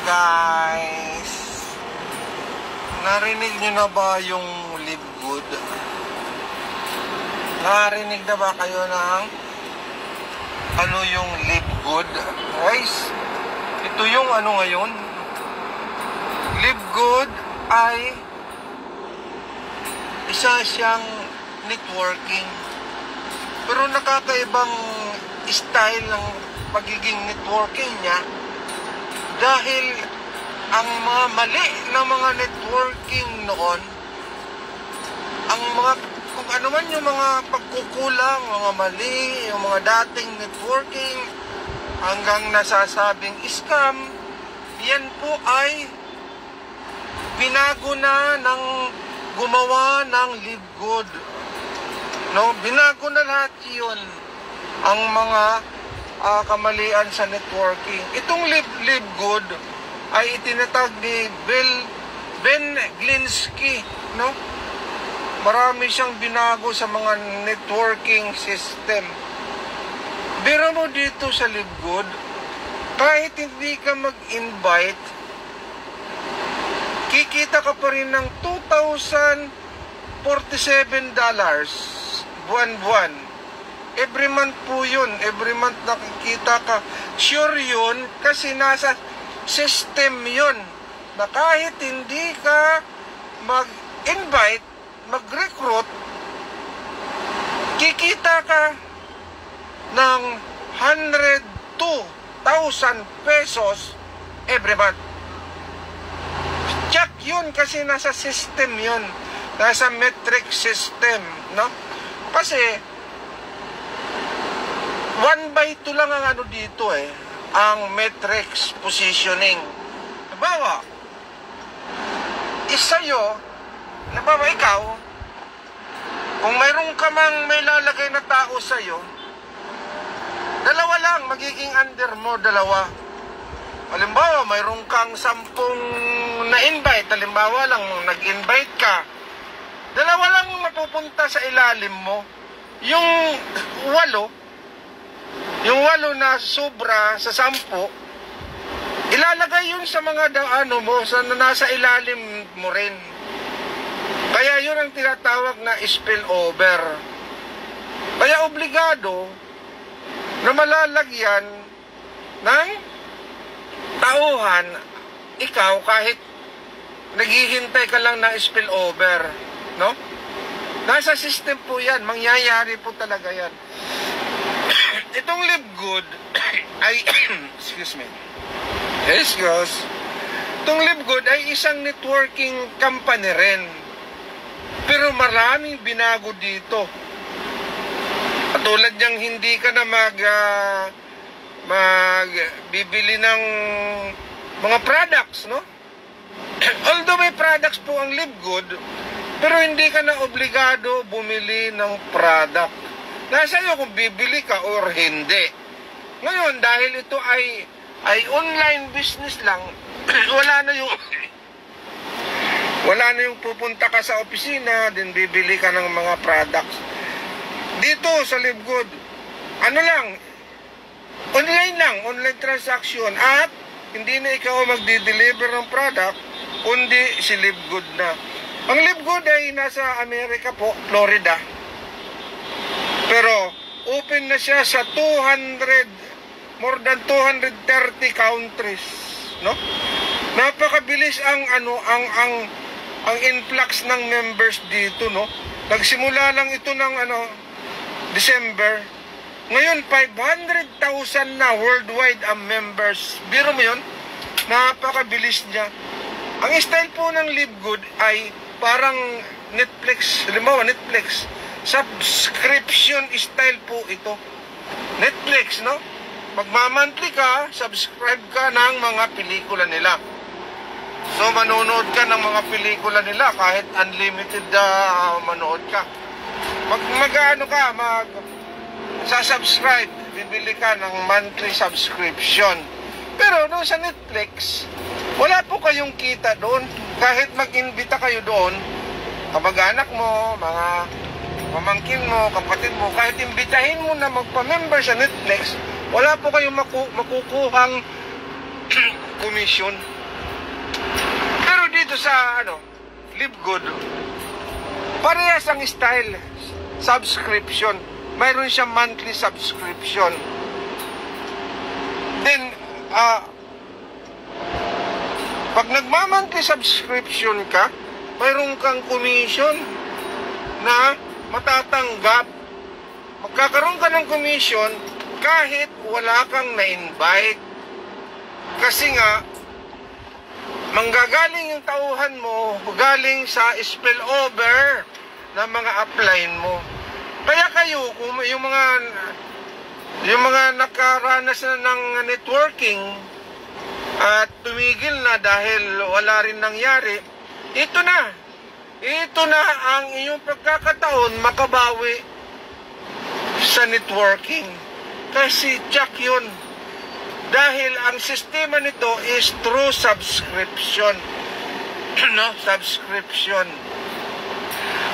guys, narinig nyo na ba yung Live Good? Narinig na ba kayo ng ano yung Live Good? Guys, ito yung ano ngayon. Live Good ay isa siyang networking, pero nakakaibang style ng pagiging networking niya, dahil ang mga mali ng mga networking noon, ang mga kung ano man yung mga pagkukulang, mga mali, yung mga dating networking hanggang nasasabing scam, yan po ay binago na ng gumawa ng Live Good. No, binago na lahat yun, ang mga kamalian sa networking. Itong Live Good ay itinatag ni Ben Glinsky, no? Marami siyang binago sa mga networking system. Biro mo dito sa Live Good, kahit hindi ka mag-invite, kikita ka pa rin ng $2,047 buwan-buwan. Every month po yun. Every month nakikita ka. Sure yun kasi nasa system yun na kahit hindi ka mag-invite, mag-recruit, kikita ka ng 102,000 pesos every month. Check yun kasi nasa system yun. Nasa metric system, no? Kasi 1/2 lang ang ano dito ang metrics positioning. Halimbawa, halimbawa ikaw, kung mayroon ka mang may lalagay na tao sa'yo, 2 lang, magiging under mo 2. Halimbawa, mayroon kang 10 na-invite, halimbawa lang, nag-invite ka, 2 lang mapupunta sa ilalim mo. Yung 8 na sobra sa 10, ilalagay yun sa mga nasa ilalim mo rin. Kaya yun ang tinatawag na spillover. Kaya obligado na malalagyan ng tauhan ikaw kahit naghihintay ka lang ng spillover, no? Nasa system po yan, mangyayari po talaga yan. Itong Live Good ay itong Live Good ay isang networking company rin, pero maraming binago dito. Katulad niyang hindi ka na magbibili ng mga products, no? Although may products po ang Live Good, pero hindi ka na obligado bumili ng product. Nasa iyo kung bibili ka or hindi. Ngayon, dahil ito ay online business lang, wala na yung pupunta ka sa opisina, din bibili ka ng mga products. Dito sa Live Good, online transaction, at hindi na ikaw magdi-deliver ng product, kundi si Live Good na. Ang Live Good ay nasa Amerika po, Florida. Pero open na siya sa more than 230 countries, no? Napakabilis ang influx ng members dito, no? Nagsimula lang ito ng December. Ngayon 500,000 na worldwide ang members. Biro mo 'yon? Napakabilis niya. Ang style po ng Live Good ay parang Netflix, halimbawa Netflix. Subscription style po ito. Netflix, no? Magmamonthly ka, subscribe ka ng mga pelikula nila. So, manonood ka ng mga pelikula nila kahit unlimited manood ka. Subscribe, bibili ka ng monthly subscription. Pero doon sa Netflix, wala po kayong kita doon. Kahit mag-invita kayo doon, kamag-anak mo, mga pamangkin mo, kapatid mo, kahit imbitahin mo na magpa-member sa Netflix, wala po kayong makukuhang commission. dito sa Live Good, parehas ang style. Subscription. Mayroon siyang monthly subscription. Then, pag nagma-monthly subscription ka, mayroon kang commission na matatanggap. Magkakaroon ka ng commission kahit wala kang na-invite. Kasi nga, manggagaling yung tauhan mo galing sa spillover ng mga upline mo. Kaya kayo, kung yung mga nakaranas na ng networking at tumigil na dahil wala rin nangyari, ito na ang iyong pagkakataon makabawi sa networking. Kasi check yun. Dahil ang sistema nito is through subscription. Subscription.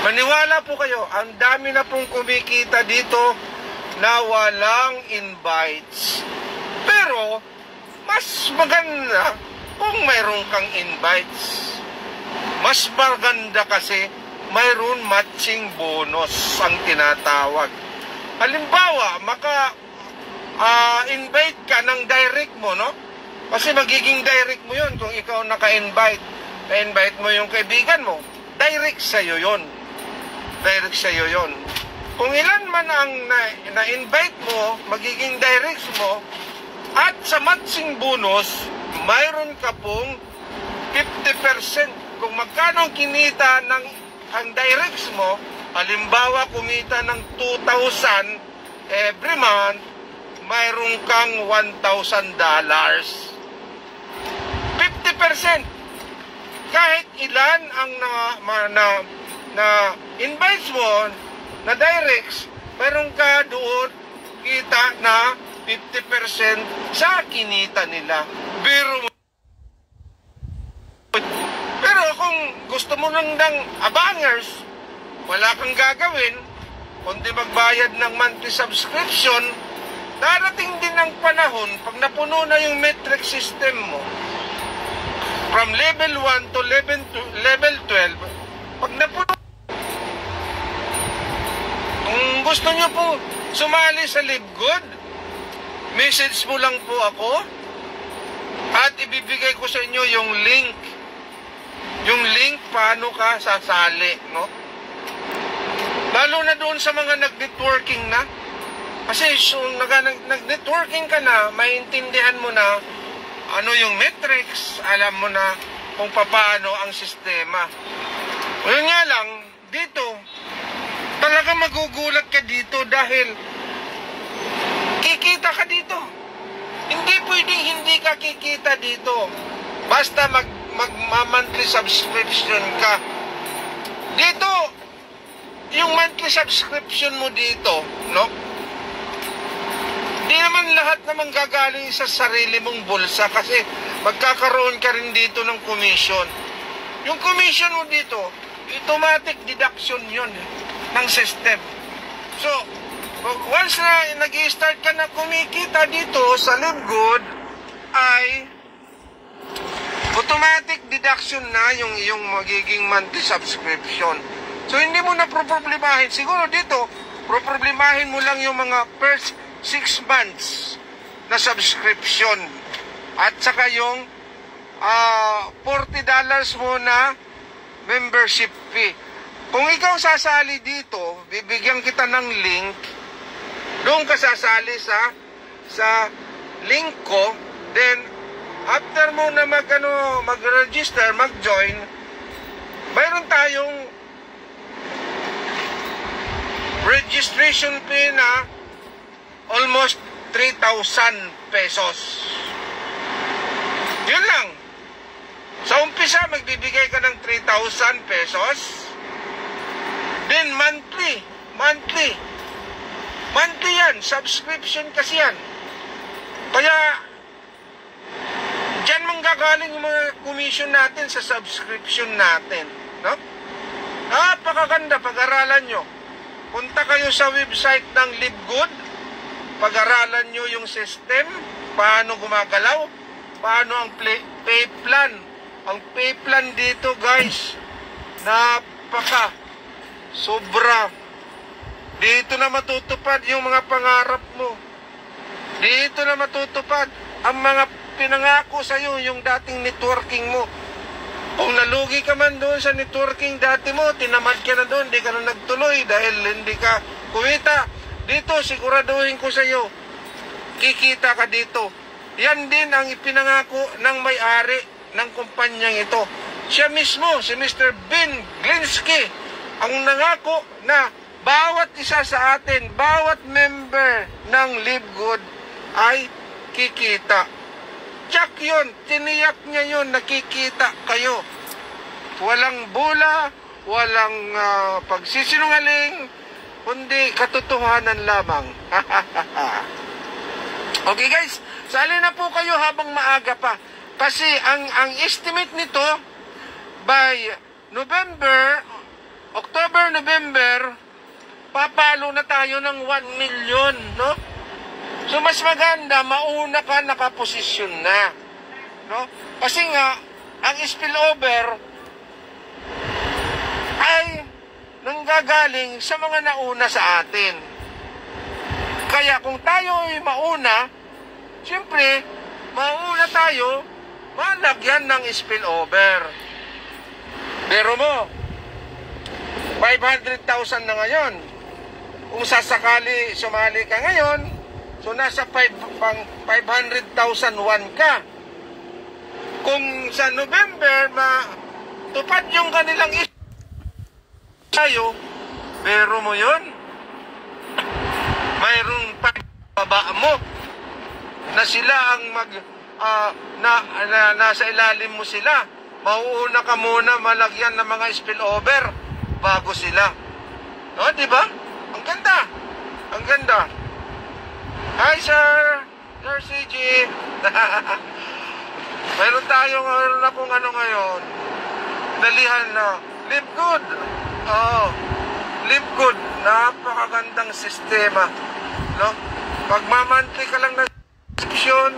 Maniwala po kayo, ang dami na pong kumikita dito na walang invites. Pero, mas maganda kung mayroon kang invites. Mas maganda kasi mayroon matching bonus ang tinatawag. Halimbawa, invite ka ng direct mo, no? Kasi magiging direct mo yun kung ikaw naka-invite. Na-invite mo yung kaibigan mo, direct sa'yo yun. Direct sa'yo yun. Kung ilan man ang na-invite mo, magiging direct mo, at sa matching bonus, mayroon ka pong 50%. Kung magkano kinita ng ang directs mo, halimbawa kumita ng 2,000 every month, mayroon kang $1,000. 50%. Kahit ilan ang na invites mo, na directs, mayroon ka doon kita na 50% sa kinita nila. Pero kung gusto mo lang ng abangers, wala kang gagawin, kundi magbayad ng monthly subscription, darating din ang panahon, pag napuno na yung metric system mo, from level 1 to level 12, pag napuno, kung gusto nyo po sumali sa Live Good, message mo lang po ako, at ibibigay ko sa inyo yung link. Yung link paano ka sasali, no? Lalo na doon sa mga nag-networking na. Kasi nag-networking ka na, maintindihan mo na ano yung metrics, alam mo na kung paano ang sistema. Yun nga lang, dito, talaga magugulat ka dito dahil kikita ka dito. Hindi pwedeng hindi ka kikita dito. Basta mag-monthly subscription ka. Dito, yung monthly subscription mo dito, no? Di naman lahat naman gagaling sa sarili mong bulsa kasi magkakaroon ka rin dito ng commission. Yung commission mo dito, automatic deduction yun ng system. So, once na nag-i-start ka na kumikita dito sa Live Good, ay automatic deduction na yung iyong magiging monthly subscription. So, hindi mo na problemahin. Siguro dito, problemahin mo lang yung mga first 6 months na subscription. At saka yung $40 mo na membership fee. Kung ikaw sasali dito, bibigyan kita ng link. Doon ka sasali sa link ko. Then, after mo na mag-register, mag-join, mayroon tayong registration fee na almost 3,000 pesos. Yun lang. Sa umpisa, magbibigay ka ng 3,000 pesos. Then, monthly yan. Subscription kasi yan. Kaya, diyan manggagaling yung mga commission natin sa subscription natin. No? Napakaganda, pag-aralan nyo. Punta kayo sa website ng Live Good. Pag-aralan nyo yung system, paano gumagalaw, paano ang pay plan Ang pay plan dito, guys, napaka sobra. Dito na matutupad yung mga pangarap mo. Dito na matutupad ang mga pinangako sa'yo, yung dating networking mo. Kung nalugi ka man doon sa networking dati mo, tinamad ka na doon, di ka na nagtuloy dahil hindi ka kumita. Dito, siguraduhin ko sa'yo, kikita ka dito. Yan din ang ipinangako ng may-ari ng kumpanyang ito. Siya mismo, si Mr. Ben Glinsky, ang nangako na bawat isa sa atin, bawat member ng Live Good ay kikita. Tsak yun, tiniyak niya yun, nakikita kayo. Walang bula, walang pagsisinungaling, kundi katotohanan lamang. Okay guys, sali na po kayo habang maaga pa. Kasi ang estimate nito, by October, November, papalo na tayo ng 1 million, no? So mas maganda, mauna ka, nakaposisyon na, no? Kasi nga, ang spillover ay nanggagaling sa mga nauna sa atin. Kaya kung tayo ay mauna, siyempre, mauna tayo, malagyan ng spillover. Pero mo, 500,000 na ngayon. Kung sasakali, sumali ka ngayon, so nasa 500,001 ka. Kung sa November, matupad yung kanilang tayo, pero mo yun, mayroong pagbaba mo na sila ang nasa ilalim mo sila. Mauuna ka muna malagyan ng mga spillover bago sila. No, di ba? Ang ganda. Ang ganda. Hi, sir. Sir CG. mayroon akong ano ngayon. Dalihan na. Live Good. Oo. Live Good. Napakagandang sistema. No? Pag mamantli ka lang na subscription,